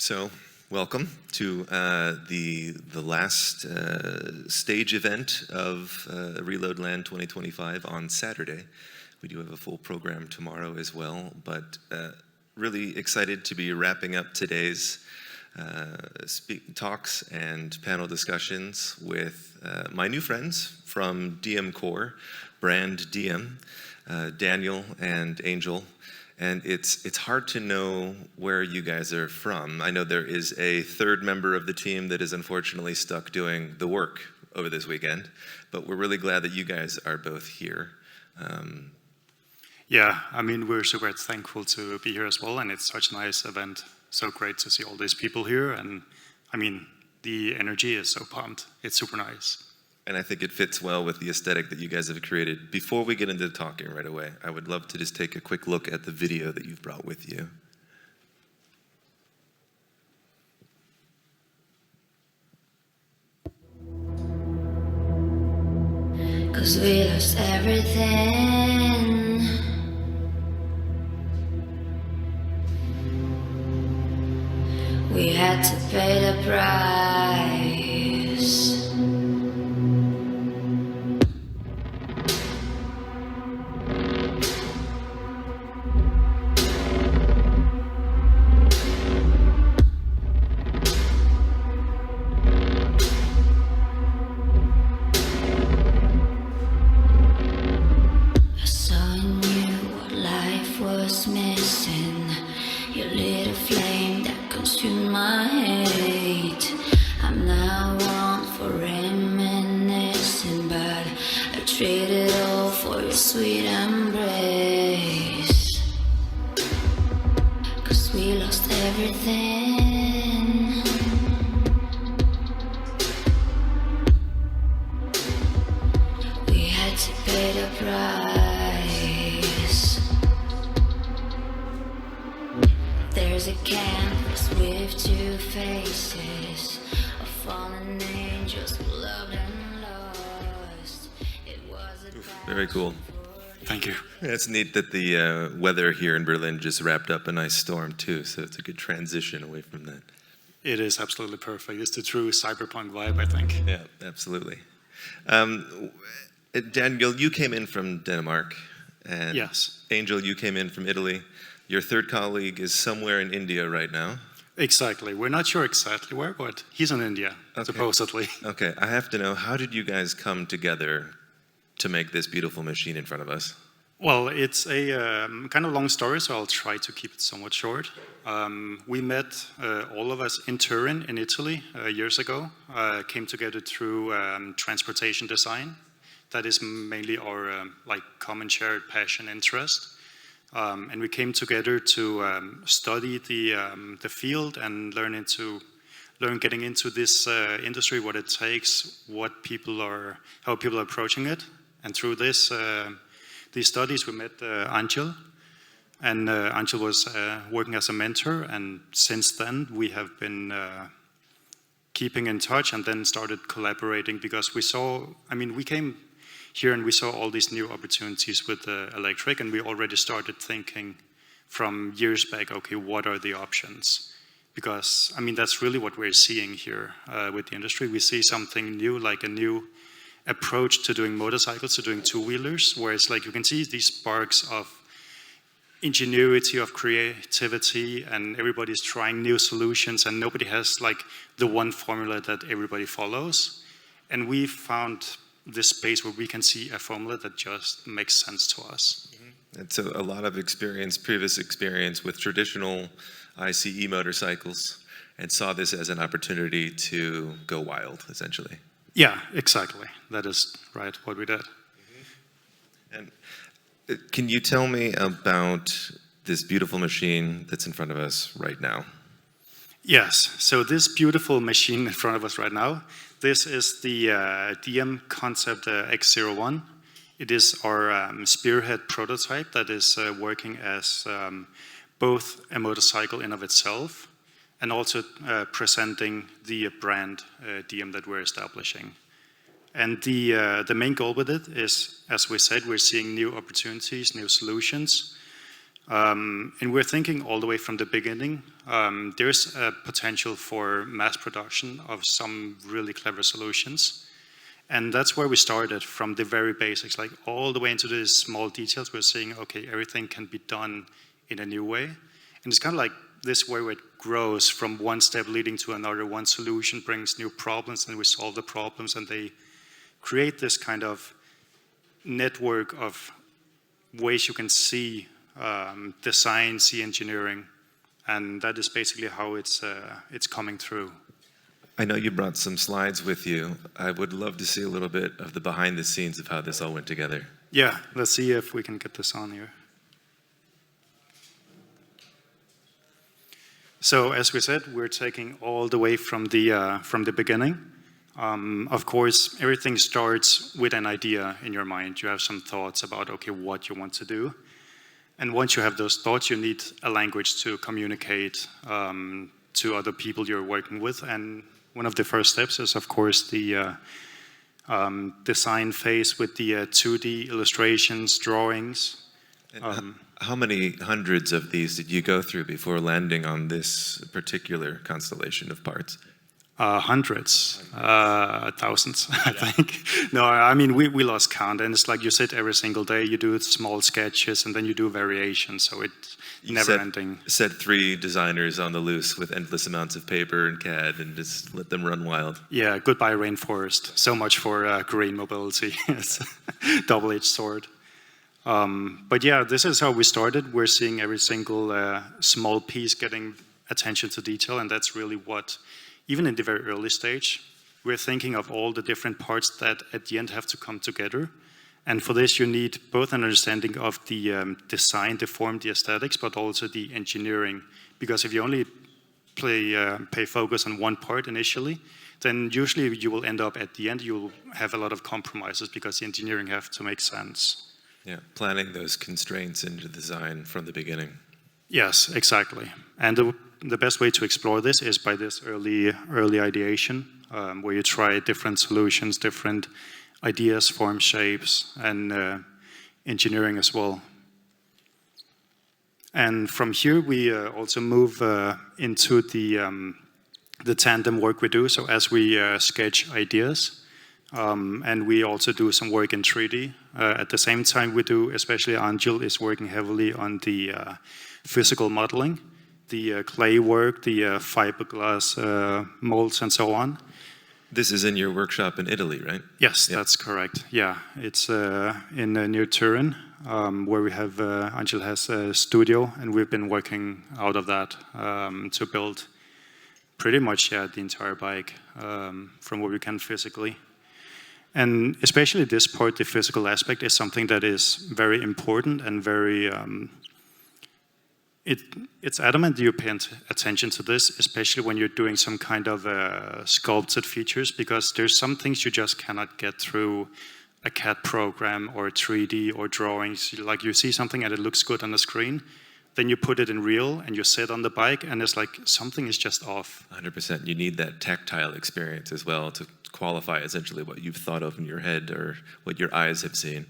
So, welcome to the last stage event of Reload Land 2025 on Saturday. We do have a full program tomorrow as well, but really excited to be wrapping up today's talks and panel discussions with my new friends from DM Core, brand DM, Daniel and Angel. And it's hard to know where you guys are from. I know there is a third member of the team that is unfortunately stuck doing the work over this weekend, but we're really glad that you guys are both here. Yeah, I mean, we're super thankful to be here as well, and it's such a nice event. So great to see all these people here, and I mean, the energy is so pumped. It's super nice. And I think it fits well with the aesthetic that you guys have created. Before we get into talking right away, I would love to just take a quick look at the video that you've brought with you. Cause we lost everything. We had to pay the price. Sweet embrace. Cause we lost everything. We had to pay the price. There's a canvas with two faces of fallen angels who loved and lost. It was a very cool. Thank you. Yeah, it's neat that the weather here in Berlin just wrapped up a nice storm too, so it's a good transition away from that. It is absolutely perfect. It's the true cyberpunk vibe, I think. Yeah, absolutely. Daniel, you came in from Denmark. And yes. Angel, you came in from Italy. Your third colleague is somewhere in India right now. Exactly. We're not sure exactly where, but he's in India, supposedly. Okay, I have to know, how did you guys come together to make this beautiful machine in front of us? Well, it's a kind of long story, so I'll try to keep it somewhat short. We met, all of us, in Turin, in Italy, years ago. Came together through transportation design. That is mainly our common shared passion interest. And we came together to study the field and learn getting into this industry, what it takes, how people are approaching it. And through these studies, we met Angel, and Angel was working as a mentor, and since then we have been keeping in touch and then started collaborating because we came here and we saw all these new opportunities with electric, and we already started thinking from years back, okay, what are the options? Because, I mean, that's really what we're seeing here with the industry. We see something new, like a new approach to doing motorcycles, to doing two-wheelers, where it's like you can see these sparks of ingenuity, of creativity, and everybody's trying new solutions, and nobody has like the one formula that everybody follows. And we found this space where we can see a formula that just makes sense to us. Mm-hmm. And so a lot of previous experience with traditional ICE motorcycles, and saw this as an opportunity to go wild, essentially. Yeah, exactly. That is right, what we did. Mm-hmm. And can you tell me about this beautiful machine that's in front of us right now? Yes, so this beautiful machine in front of us right now, this is the DM Concept X01. It is our spearhead prototype that is working as both a motorcycle in of itself, and also presenting the brand DM that we're establishing. And the main goal with it is, as we said, we're seeing new opportunities, new solutions. And we're thinking all the way from the beginning. There's a potential for mass production of some really clever solutions. And that's where we started, from the very basics, like all the way into the small details. We're saying, okay, everything can be done in a new way. And it's kind of like this way where it grows from one step leading to another. One solution brings new problems, and we solve the problems, and they create this kind of network of ways you can see design, see engineering, and that is basically how it's coming through. I know you brought some slides with you. I would love to see a little bit of the behind the scenes of how this all went together. Yeah, let's see if we can get this on here. So as we said, we're taking all the way from the beginning. Of course, everything starts with an idea in your mind. You have some thoughts about, okay, what you want to do. And once you have those thoughts, you need a language to communicate to other people you're working with. And one of the first steps is, of course, the design phase with the 2D illustrations, drawings. How many hundreds of these did you go through before landing on this particular constellation of parts? Hundreds, thousands, I think. No, I mean, we lost count, and it's like you sit every single day, you do small sketches, and then you do variations, so it's never ending. Set 3 designers on the loose with endless amounts of paper and CAD and just let them run wild. Yeah, goodbye rainforest. So much for green mobility. It's a double-edged sword. But yeah, this is how we started. We're seeing every single small piece getting attention to detail, and that's really what, even in the very early stage, we're thinking of all the different parts that at the end have to come together. And for this, you need both an understanding of the design, the form, the aesthetics, but also the engineering. Because if you only pay focus on one part initially, then usually you will end up at the end, you'll have a lot of compromises because the engineering have to make sense. Yeah, planning those constraints into design from the beginning. Yes, exactly. And the best way to explore this is by this early ideation, where you try different solutions, different ideas, form, shapes, and engineering as well. And from here, we also move into the tandem work we do. So as we sketch ideas, and we also do some work in 3D. At the same time, we do, especially Angel is working heavily on the physical modeling, the clay work, the fiberglass molds, and so on. This is in your workshop in Italy, right? Yes, yep. That's correct. Yeah, it's in near Turin, where we have Angel has a studio, and we've been working out of that to build pretty much the entire bike from what we can physically. And especially this part, the physical aspect, is something that is very important and very, it's adamant that you pay attention to this, especially when you're doing some kind of sculpted features, because there's some things you just cannot get through a CAD program or 3D or drawings. Like you see something and it looks good on the screen, then you put it in real and you sit on the bike and it's like something is just off. 100%. You need that tactile experience as well to qualify essentially what you've thought of in your head or what your eyes have seen.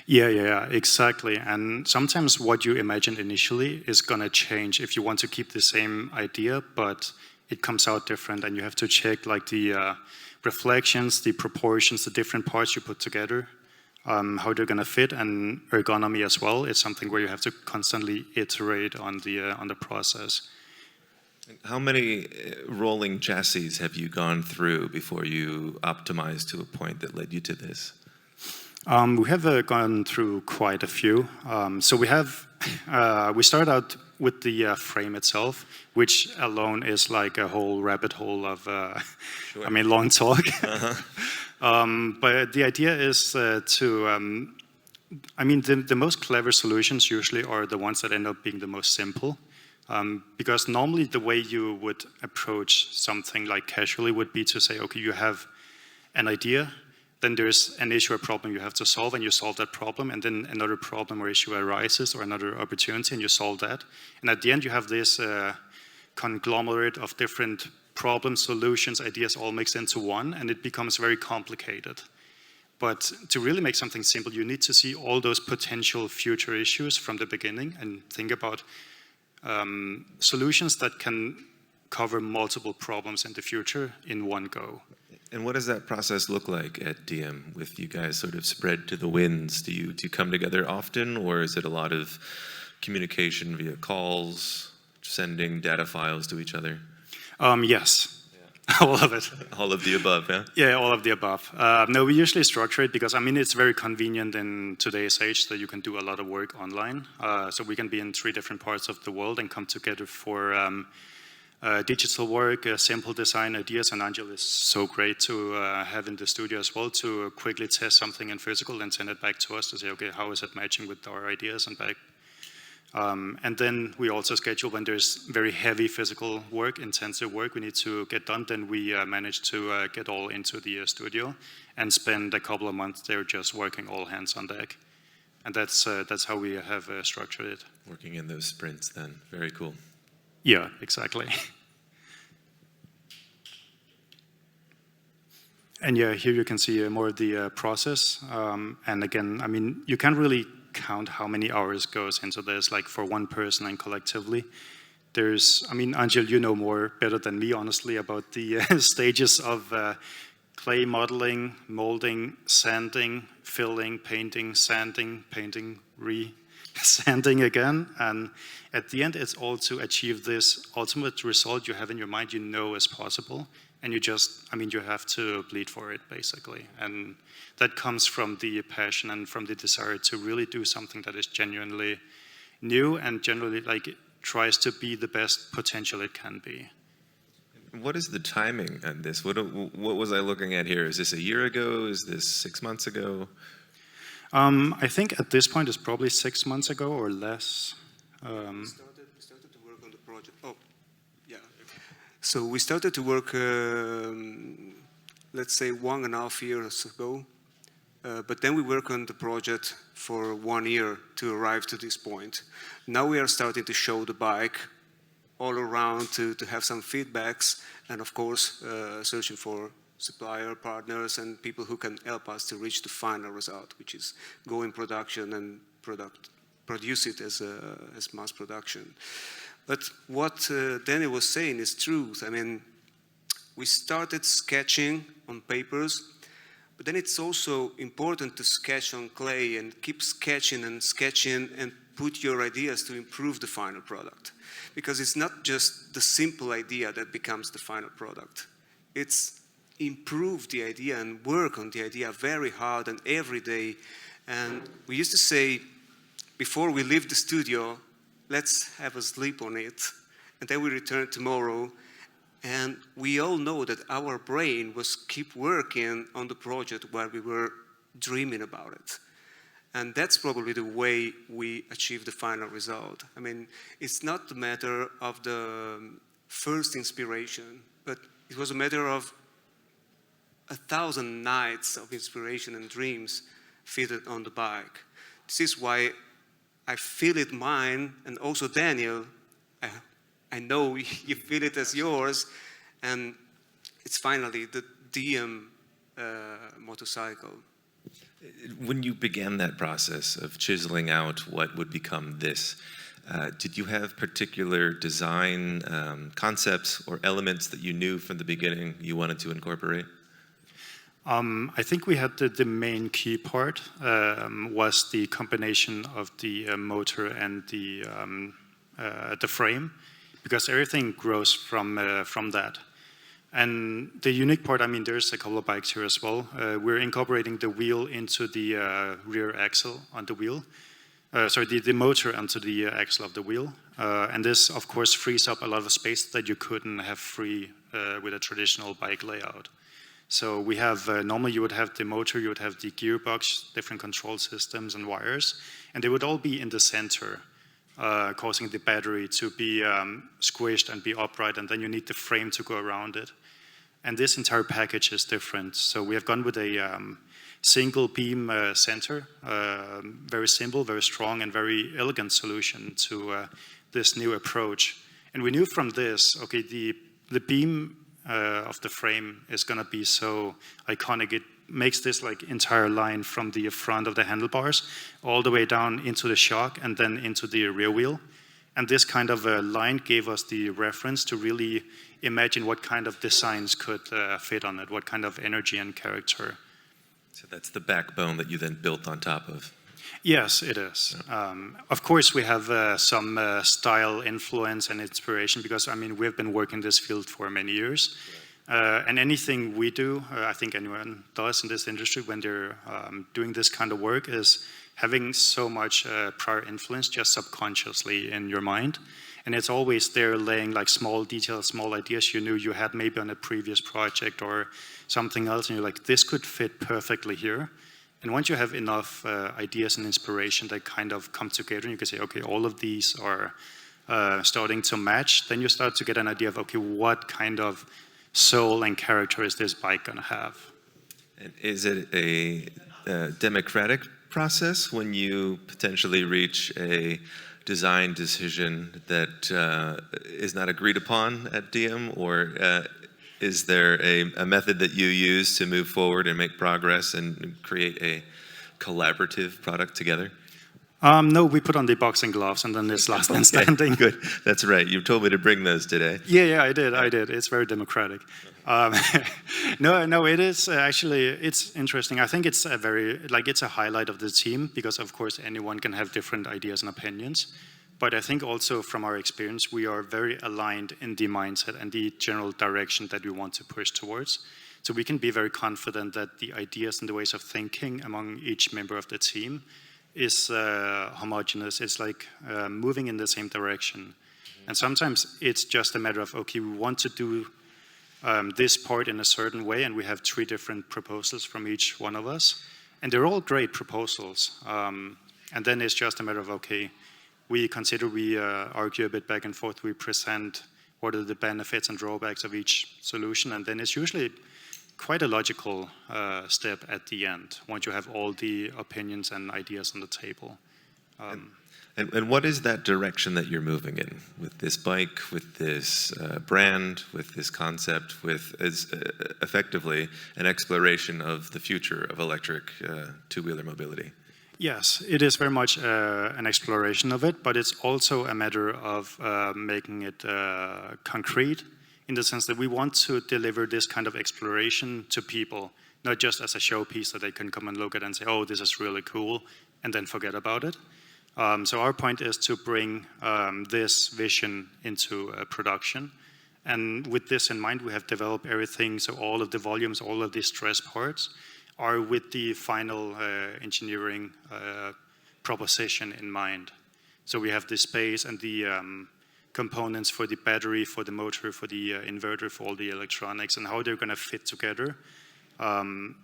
Yeah, exactly. And sometimes what you imagined initially is going to change if you want to keep the same idea, but it comes out different and you have to check like the reflections, the proportions, the different parts you put together, how they're going to fit, and ergonomy as well. It's something where you have to constantly iterate on the process. How many rolling chassis have you gone through before you optimized to a point that led you to this? We have gone through quite a few. So we start out with the frame itself, which alone is like a whole rabbit hole of, Sure. I mean, long talk. But the idea is the most clever solutions usually are the ones that end up being the most simple. Because normally the way you would approach something like casually would be to say, okay, you have an idea, then there's an issue or problem you have to solve, and you solve that problem, and then another problem or issue arises, or another opportunity, and you solve that. And at the end, you have this conglomerate of different problem solutions, ideas all mixed into one, and it becomes very complicated. But to really make something simple, you need to see all those potential future issues from the beginning and think about solutions that can cover multiple problems in the future in one go. And what does that process look like at DM with you guys sort of spread to the winds? Do you come together often, or is it a lot of communication via calls, sending data files to each other? Yes. All of it. All of the above, yeah? Yeah, all of the above. No, we usually structure it because, I mean, it's very convenient in today's age that you can do a lot of work online. So we can be in 3 different parts of the world and come together for digital work, simple design ideas, and Angel is so great to have in the studio as well to quickly test something in physical and send it back to us to say, okay, how is it matching with our ideas and back. And then we also schedule when there's very heavy physical work, intensive work we need to get done, then we manage to get all into the studio and spend a couple of months there just working all hands on deck. And that's how we have structured it. Working in those sprints then, very cool. Yeah, exactly. And yeah, here you can see more of the process. And again, I mean, you can't really count how many hours goes into this, like for one person and collectively. There's, I mean, Angel, you know more better than me, honestly, about the stages of clay modeling, molding, sanding, filling, painting, sanding, painting, sanding again. And at the end, it's all to achieve this ultimate result you have in your mind, you know is possible. And you just, I mean, you have to bleed for it, basically. And that comes from the passion and from the desire to really do something that is genuinely new and generally, like, tries to be the best potential it can be. What is the timing on this? What was I looking at here? Is this a year ago? Is this 6 months ago? I think at this point it's probably 6 months ago or less. We started to work on the project. Oh, yeah. So we started to work, let's say 1.5 years ago. But then we worked on the project for 1 year to arrive to this point. Now we are starting to show the bike all around to have some feedbacks, and of course searching for supplier partners and people who can help us to reach the final result, which is go in production and produce it as mass production. But what Danny was saying is true. I mean, we started sketching on papers, but then it's also important to sketch on clay and keep sketching and put your ideas to improve the final product. Because it's not just the simple idea that becomes the final product. It's improve the idea and work on the idea very hard and every day. And we used to say, before we leave the studio, let's have a sleep on it, and then we return tomorrow. And we all know that our brain was keep working on the project while we were dreaming about it. And that's probably the way we achieve the final result. I mean, it's not a matter of the first inspiration, but it was a matter of 1,000 nights of inspiration and dreams fitted on the bike. This is why I feel it mine, and also Daniel, I know you feel it as yours, and it's finally the DM motorcycle. When you began that process of chiseling out what would become this, did you have particular design concepts or elements that you knew from the beginning you wanted to incorporate? I think we had the main key part was the combination of the motor and the frame, because everything grows from that. And the unique part, I mean, there's a couple of bikes here as well. We're incorporating the wheel into the rear axle on the wheel. The motor onto the axle of the wheel. And this, of course, frees up a lot of space that you couldn't have free with a traditional bike layout. So we have, normally you would have the motor, you would have the gearbox, different control systems and wires, and they would all be in the center, causing the battery to be squished and be upright, and then you need the frame to go around it. And this entire package is different. So we have gone with a single beam center, very simple, very strong, and very elegant solution to this new approach. And we knew from this, okay, the beam of the frame is going to be so iconic. makes this like entire line from the front of the handlebars all the way down into the shock and then into the rear wheel. And this kind of line gave us the reference to really imagine what kind of designs could fit on it, what kind of energy and character. So that's the backbone that you then built on top of. Yes, it is. Of course, we have some style influence and inspiration because, I mean, we've been working in this field for many years. And anything we do, I think anyone does in this industry when they're doing this kind of work, is having so much prior influence just subconsciously in your mind. And it's always there laying like small details, small ideas you knew you had maybe on a previous project or something else. And you're like, this could fit perfectly here. And once you have enough ideas and inspiration that kind of come together, and you can say, okay, all of these are starting to match, then you start to get an idea of, okay, what kind of soul and character is this bike going to have? And is it a democratic process when you potentially reach a design decision that is not agreed upon at DM, or is there a method that you use to move forward and make progress and create a collaborative product together? No, we put on the boxing gloves and then this last man standing. Good, that's right. You told me to bring those today. Yeah, I did. It's very democratic. No, it is actually, it's interesting. I think it's it's a highlight of the team because of course anyone can have different ideas and opinions. But I think also from our experience, we are very aligned in the mindset and the general direction that we want to push towards. So we can be very confident that the ideas and the ways of thinking among each member of the team is homogeneous. It's like moving in the same direction. And sometimes it's just a matter of, okay, we want to do this part in a certain way, and we have 3 different proposals from each one of us. And they're all great proposals. And then it's just a matter of, okay, we argue a bit back and forth, we present what are the benefits and drawbacks of each solution, and then it's usually quite a logical step at the end, once you have all the opinions and ideas on the table. And what is that direction that you're moving in with this bike, with this brand, with this concept, with effectively an exploration of the future of electric two-wheeler mobility? Yes, it is very much an exploration of it, but it's also a matter of making it concrete, in the sense that we want to deliver this kind of exploration to people, not just as a showpiece that they can come and look at and say, oh, this is really cool, and then forget about it. So our point is to bring this vision into production. And with this in mind, we have developed everything, so all of the volumes, all of the stress parts are with the final engineering proposition in mind. So we have the space and the components for the battery, for the motor, for the inverter, for all the electronics, and how they're going to fit together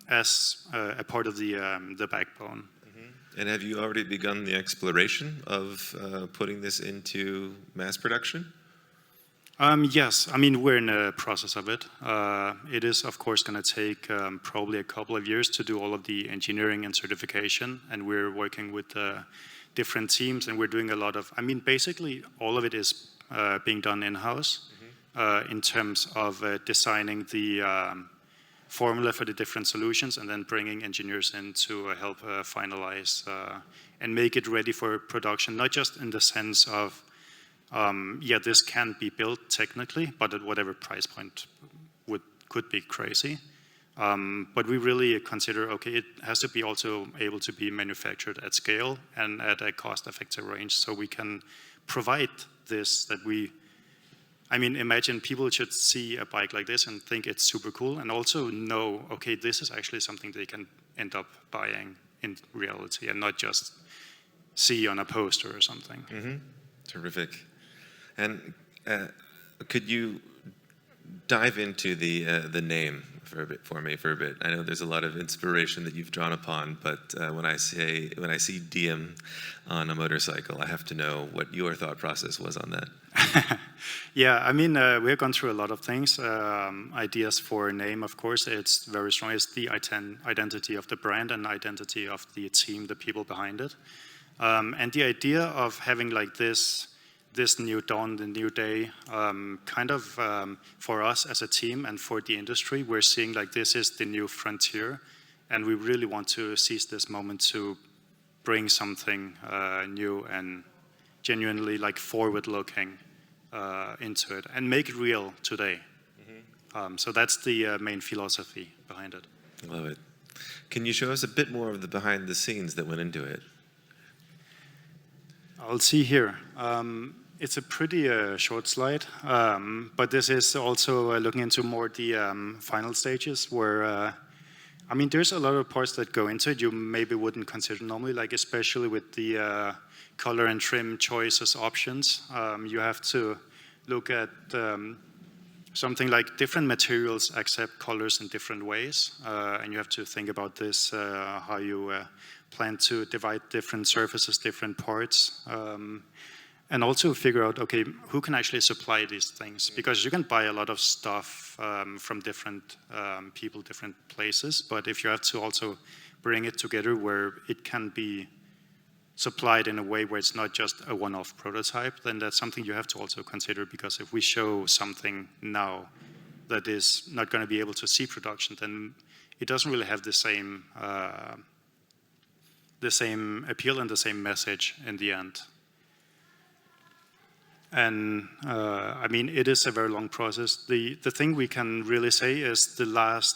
as a part of the backbone. Mm-hmm. And have you already begun the exploration of putting this into mass production? Yes, I mean, we're in the process of it. It is, of course, going to take probably a couple of years to do all of the engineering and certification, and we're working with different teams, and we're doing a lot of, I mean, basically all of it is being done in-house in terms of designing the formula for the different solutions and then bringing engineers in to help finalize and make it ready for production, not just in the sense of yeah, this can be built technically, but at whatever price point could be crazy. But we really consider, okay, it has to be also able to be manufactured at scale and at a cost-effective range, so we can provide this that I mean, imagine people should see a bike like this and think it's super cool, and also know, okay, this is actually something they can end up buying in reality and not just see on a poster or something. Mm-hmm. Terrific. And could you dive into the name for me for a bit? I know there's a lot of inspiration that you've drawn upon, but when I see DM on a motorcycle, I have to know what your thought process was on that. Yeah, I mean, we've gone through a lot of things. Ideas for a name, of course, it's very strong. It's the identity of the brand and identity of the team, the people behind it. And the idea of having like this new dawn, the new day, kind of for us as a team and for the industry, we're seeing like this is the new frontier. And we really want to seize this moment to bring something new and genuinely like forward-looking into it and make it real today. So that's the main philosophy behind it. Love it. Can you show us a bit more of the behind the scenes that went into it? I'll see here. It's a pretty short slide, but this is also looking into more the final stages where, I mean, there's a lot of parts that go into it you maybe wouldn't consider normally, like especially with the color and trim choices options. You have to look at something like different materials accept colors in different ways, and you have to think about this, how you plan to divide different surfaces, different parts, and also figure out, okay, who can actually supply these things? Because you can buy a lot of stuff from different people, different places, but if you have to also bring it together where it can be supplied in a way where it's not just a one-off prototype, then that's something you have to also consider, because if we show something now that is not going to be able to see production, then it doesn't really have the same appeal and the same message in the end. And I mean, it is a very long process. The thing we can really say is the last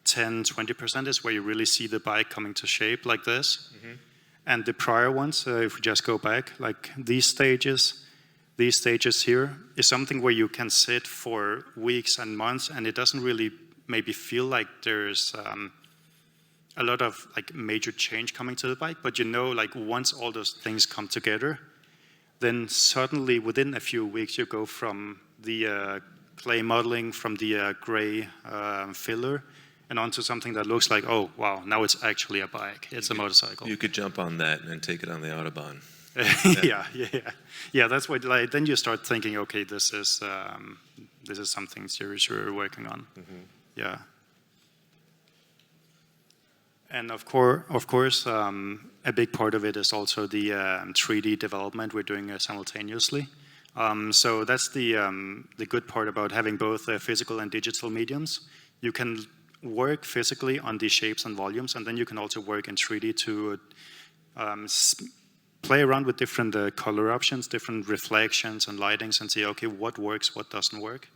10-20% is where you really see the bike coming to shape like this. And the prior ones, if we just go back, like these stages here, is something where you can sit for weeks and months, and it doesn't really maybe feel like there's a lot of like major change coming to the bike, but you know, like once all those things come together, then suddenly within a few weeks you go from the clay modeling, from the gray filler, and onto something that looks like, oh wow, now it's actually a bike. It's a motorcycle. You could jump on that and take it on the Autobahn. Yeah. That's what. Like, then you start thinking, okay, this is something serious you're working on. Yeah. And of course, a big part of it is also the 3D development we're doing simultaneously. So that's the good part about having both physical and digital mediums. You can work physically on the shapes and volumes, and then you can also work in 3D to play around with different color options, different reflections and lightings, and see, okay, what works, what doesn't work.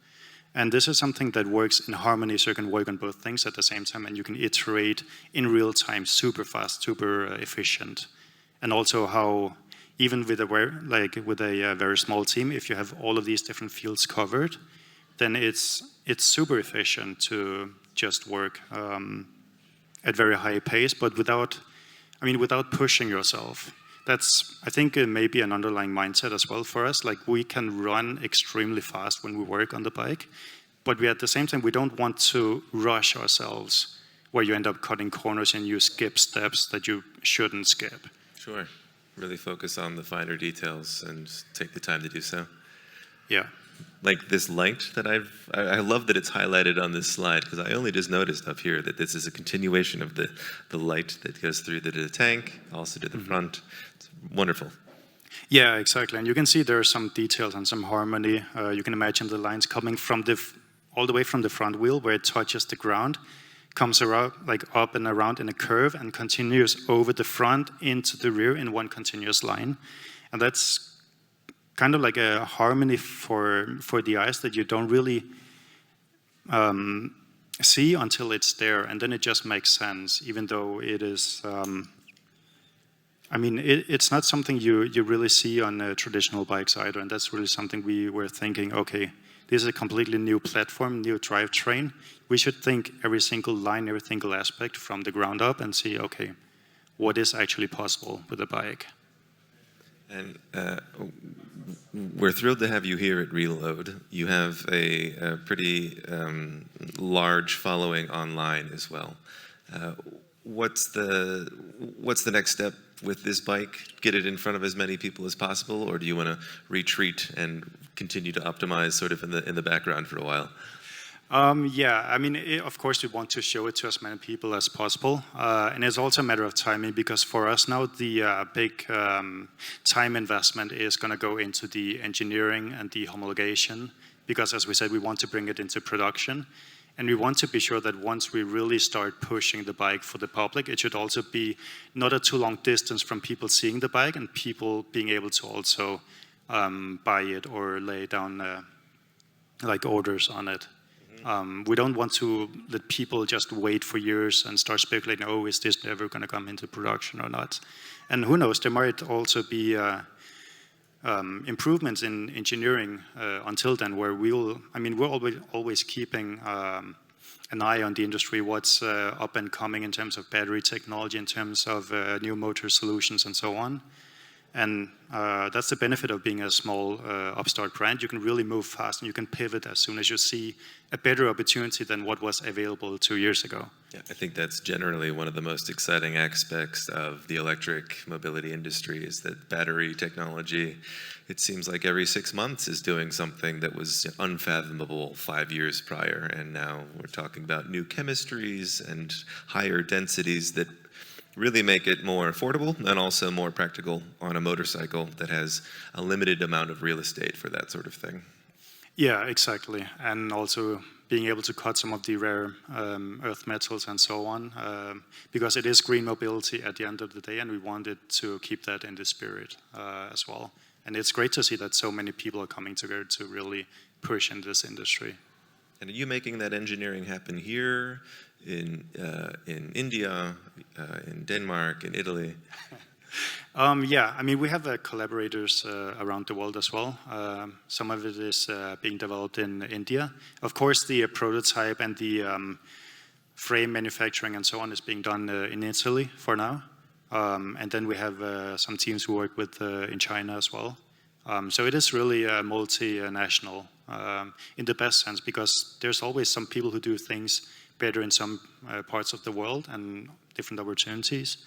And this is something that works in harmony, so you can work on both things at the same time, and you can iterate in real time, super fast, super efficient. And also how, even with a very small team, if you have all of these different fields covered, then it's super efficient to just work at very high pace, but without pushing yourself. That's, I think, maybe an underlying mindset as well for us. Like, we can run extremely fast when we work on the bike, but at the same time, we don't want to rush ourselves where you end up cutting corners and you skip steps that you shouldn't skip. Sure. Really focus on the finer details and take the time to do so. Yeah. Like this light that I love that it's highlighted on this slide, because I only just noticed up here that this is a continuation of the light that goes through the tank, also to the front. It's wonderful. Yeah, exactly. And you can see there are some details and some harmony. You can imagine the lines coming from all the way from the front wheel where it touches the ground, comes around, like up and around in a curve, and continues over the front into the rear in one continuous line. And that's kind of like a harmony for the eyes that you don't really see until it's there, and then it just makes sense, even though it is, it's not something you really see on traditional bikes either, and that's really something we were thinking, okay, this is a completely new platform, new drivetrain. We should think every single line, every single aspect from the ground up and see, okay, what is actually possible with a bike. And we're thrilled to have you here at Reload. You have a pretty large following online as well. What's the next step with this bike? Get it in front of as many people as possible, or do you want to retreat and continue to optimize sort of in the background for a while? Of course, we want to show it to as many people as possible. And it's also a matter of timing, because for us now, the big time investment is going to go into the engineering and the homologation, because as we said, we want to bring it into production. And we want to be sure that once we really start pushing the bike for the public, it should also be not a too long distance from people seeing the bike and people being able to also buy it or lay down like orders on it. We don't want to let people just wait for years and start speculating, oh, is this ever going to come into production or not? And who knows, there might also be improvements in engineering until then, where we're always keeping an eye on the industry, what's up and coming in terms of battery technology, in terms of new motor solutions and so on. And that's the benefit of being a small upstart brand. You can really move fast and you can pivot as soon as you see a better opportunity than what was available 2 years ago. Yeah, I think that's generally one of the most exciting aspects of the electric mobility industry is that battery technology, it seems like every 6 months is doing something that was unfathomable 5 years prior. And now we're talking about new chemistries and higher densities that really make it more affordable and also more practical on a motorcycle that has a limited amount of real estate for that sort of thing. Yeah, exactly. And also being able to cut some of the rare earth metals and so on, because it is green mobility at the end of the day, and we wanted to keep that in the spirit as well. And it's great to see that so many people are coming together to really push in this industry. And are you making that engineering happen here, in India, in Denmark, in Italy? Yeah, I mean, we have collaborators around the world as well. Some of it is being developed in India. Of course, the prototype and the frame manufacturing and so on is being done in Italy for now. And then we have some teams who work with in China as well. So it is really multinational in the best sense, because there's always some people who do things better in some parts of the world and different opportunities.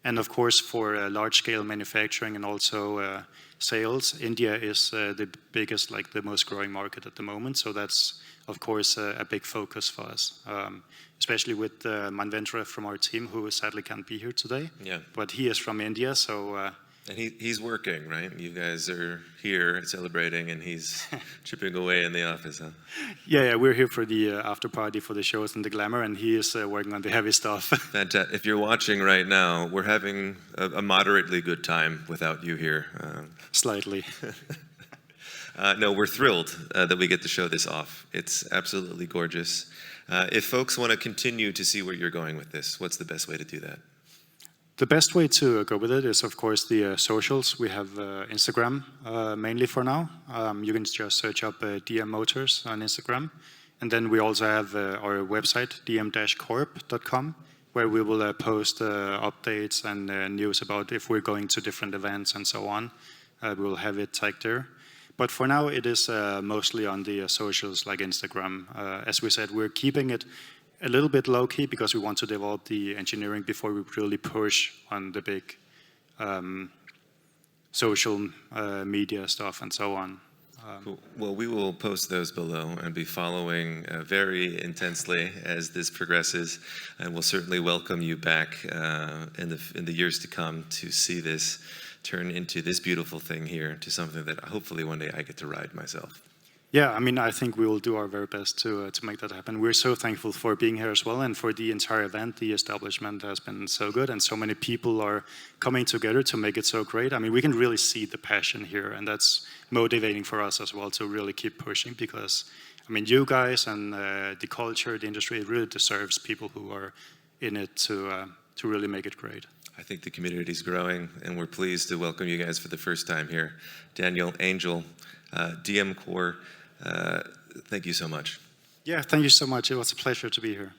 And of course, for large-scale manufacturing and also sales, India is the biggest, like the most growing market at the moment. So that's, of course, a big focus for us, especially with Manvendra from our team, who sadly can't be here today. Yeah. But he is from India, so... And he's working, right? You guys are here celebrating, and he's chipping away in the office, huh? Yeah, we're here for the after party for the shows and the glamour, and he is working on the heavy stuff. Fantastic. If you're watching right now, we're having a moderately good time without you here. Slightly. No, we're thrilled that we get to show this off. It's absolutely gorgeous. If folks want to continue to see where you're going with this, what's the best way to do that? The best way to go with it is, of course, the socials. We have Instagram mainly for now. You can just search up DM Motors on Instagram. And then we also have our website, dm-corp.com, where we will post updates and news about if we're going to different events and so on. We will have it tagged there. But for now, it is mostly on the socials like Instagram. As we said, we're keeping it a little bit low-key because we want to develop the engineering before we really push on the big social media stuff and so on. Cool. Well, we will post those below and be following very intensely as this progresses, and we'll certainly welcome you back in the years to come to see this turn into this beautiful thing here, to something that hopefully one day I get to ride myself. Yeah, I mean, I think we will do our very best to make that happen. We're so thankful for being here as well, and for the entire event. The establishment has been so good, and so many people are coming together to make it so great. I mean, we can really see the passion here, and that's motivating for us as well to really keep pushing, because, I mean, you guys and the culture, the industry, it really deserves people who are in it to really make it great. I think the community is growing, and we're pleased to welcome you guys for the first time here. Daniel, Angel, DM Core, thank you so much. Yeah, thank you so much. It was a pleasure to be here.